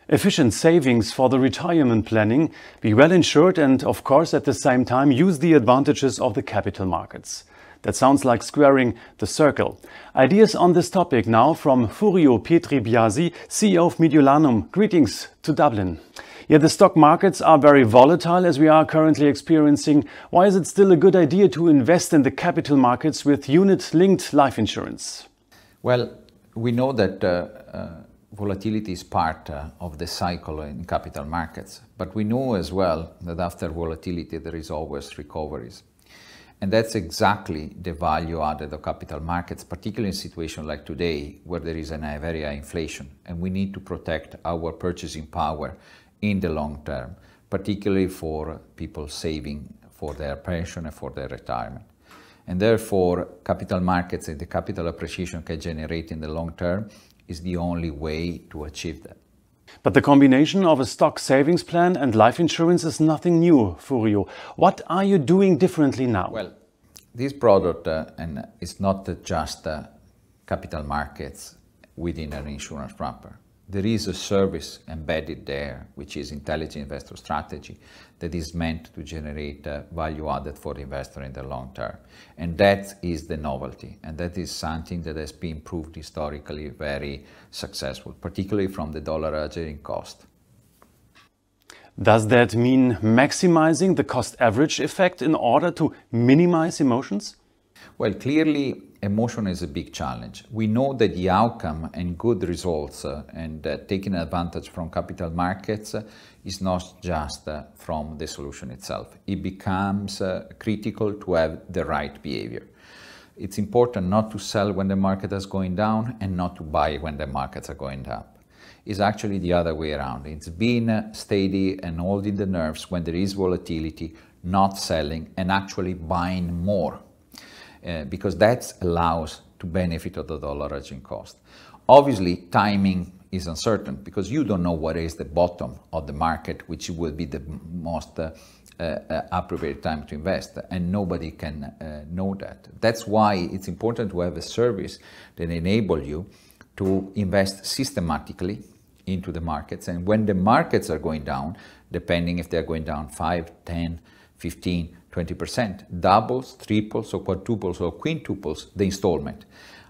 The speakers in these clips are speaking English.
Efficient savings for the retirement planning, be well insured and, of course, at the same time use the advantages of the capital markets. That sounds like squaring the circle. Ideas on this topic now from Furio Pietribiasi, CEO of Mediolanum. Greetings to Dublin. Yeah, the stock markets are very volatile as we are currently experiencing. Why is it still a good idea to invest in the capital markets with unit-linked life insurance? Well, we know that volatility is part of the cycle in capital markets, but we know as well that after volatility there is always recoveries. And that's exactly the value added of capital markets, particularly in a situation like today where there is a very high inflation and we need to protect our purchasing power in the long term, particularly for people saving for their pension and for their retirement. And therefore, capital markets and the capital appreciation can generate in the long term is the only way to achieve that. But the combination of a stock savings plan and life insurance is nothing new, Furio. What are you doing differently now? Well, this product and it's not just capital markets within an insurance wrapper. There is a service embedded there, which is Intelligent Investor Strategy, that is meant to generate value added for the investor in the long term. And that is the novelty. And that is something that has been proved historically very successful, particularly from the dollar averaging cost. Does that mean maximizing the cost average effect in order to minimize emotions? Well, clearly, emotion is a big challenge. We know that the outcome and good results and taking advantage from capital markets is not just from the solution itself. It becomes critical to have the right behavior. It's important not to sell when the market is going down and not to buy when the markets are going up. It's actually the other way around. It's being steady and holding the nerves when there is volatility, not selling and actually buying more. Because that allows to benefit of the dollar hedging cost. Obviously, timing is uncertain because you don't know what is the bottom of the market, which will be the most appropriate time to invest, and nobody can know that. That's why it's important to have a service that enables you to invest systematically into the markets. And when the markets are going down, depending if they're going down 5, 10, 15, 20%, doubles, triples, or quadruples, or quintuples the installment.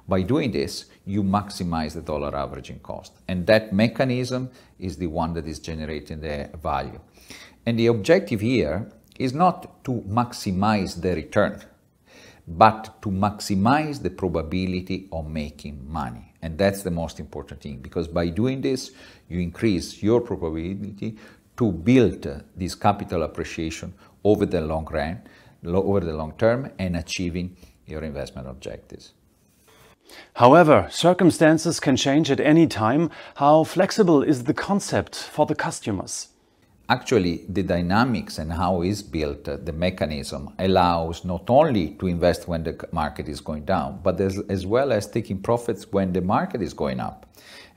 By doing this, you maximize the dollar averaging cost. And that mechanism is the one that is generating the value. And the objective here is not to maximize the return, but to maximize the probability of making money. And that's the most important thing, because by doing this, you increase your probability to build this capital appreciation over the long run, over the long term, and achieving your investment objectives. However, circumstances can change at any time. How flexible is the concept for the customers? Actually, the dynamics and how it's built, the mechanism, allows not only to invest when the market is going down, but as well as taking profits when the market is going up.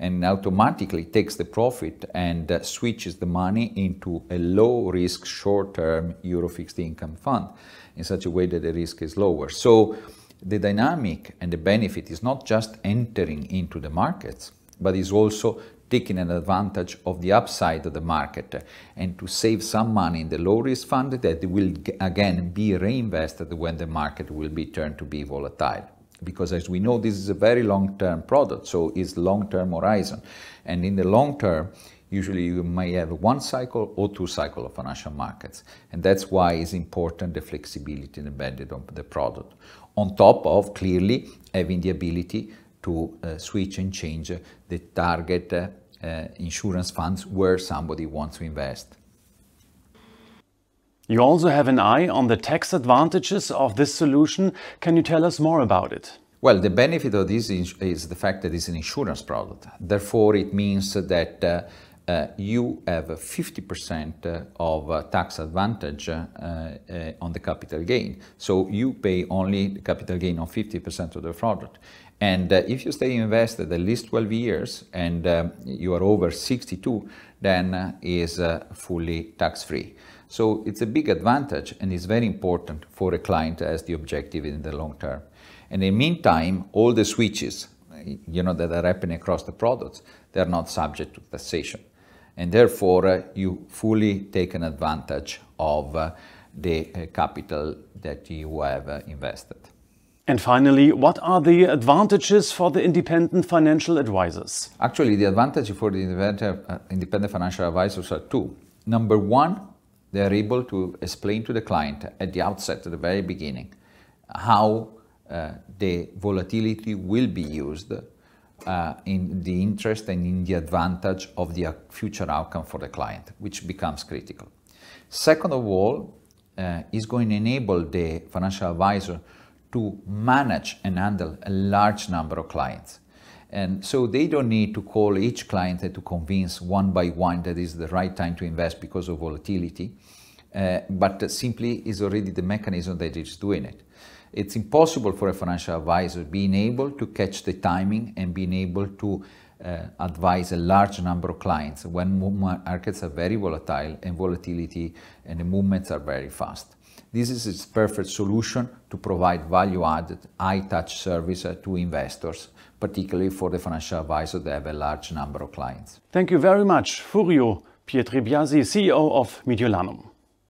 And automatically takes the profit and switches the money into a low-risk, short-term Euro fixed income fund in such a way that the risk is lower. So the dynamic and the benefit is not just entering into the markets, but is also taking an advantage of the upside of the market and to save some money in the low-risk fund that will again be reinvested when the market will be turned to be volatile. Because as we know, this is a very long-term product, so it's long-term horizon. And in the long term, usually you may have one cycle or two cycles of financial markets. And that's why it's important the flexibility embedded on the product. On top of clearly having the ability to switch and change the target insurance funds where somebody wants to invest. You also have an eye on the tax advantages of this solution. Can you tell us more about it? Well, the benefit of this is the fact that it's an insurance product. Therefore, it means that you have 50% of tax advantage on the capital gain. So you pay only the capital gain on 50% of the product. And if you stay invested at least 12 years and you are over 62, then is fully tax-free. So it's a big advantage and it's very important for a client as the objective in the long term. And in the meantime, all the switches, that are happening across the products, they're not subject to taxation. and therefore you fully take an advantage of the capital that you have invested. And finally, what are the advantages for the independent financial advisors? Actually, the advantage for the independent financial advisors are two. Number one, they are able to explain to the client at the outset, at the very beginning, how the volatility will be used in the interest and in the advantage of the future outcome for the client, which becomes critical. Second of all, is going to enable the financial advisor to manage and handle a large number of clients. And so they don't need to call each client and to convince one by one that is the right time to invest because of volatility, but simply is already the mechanism that is doing it. It's impossible for a financial advisor being able to catch the timing and being able to advise a large number of clients when markets are very volatile and volatility and the movements are very fast. This is its perfect solution to provide value-added, high-touch service to investors, particularly for the financial advisor that have a large number of clients. Thank you very much, Furio Pietribiasi, CEO of Mediolanum.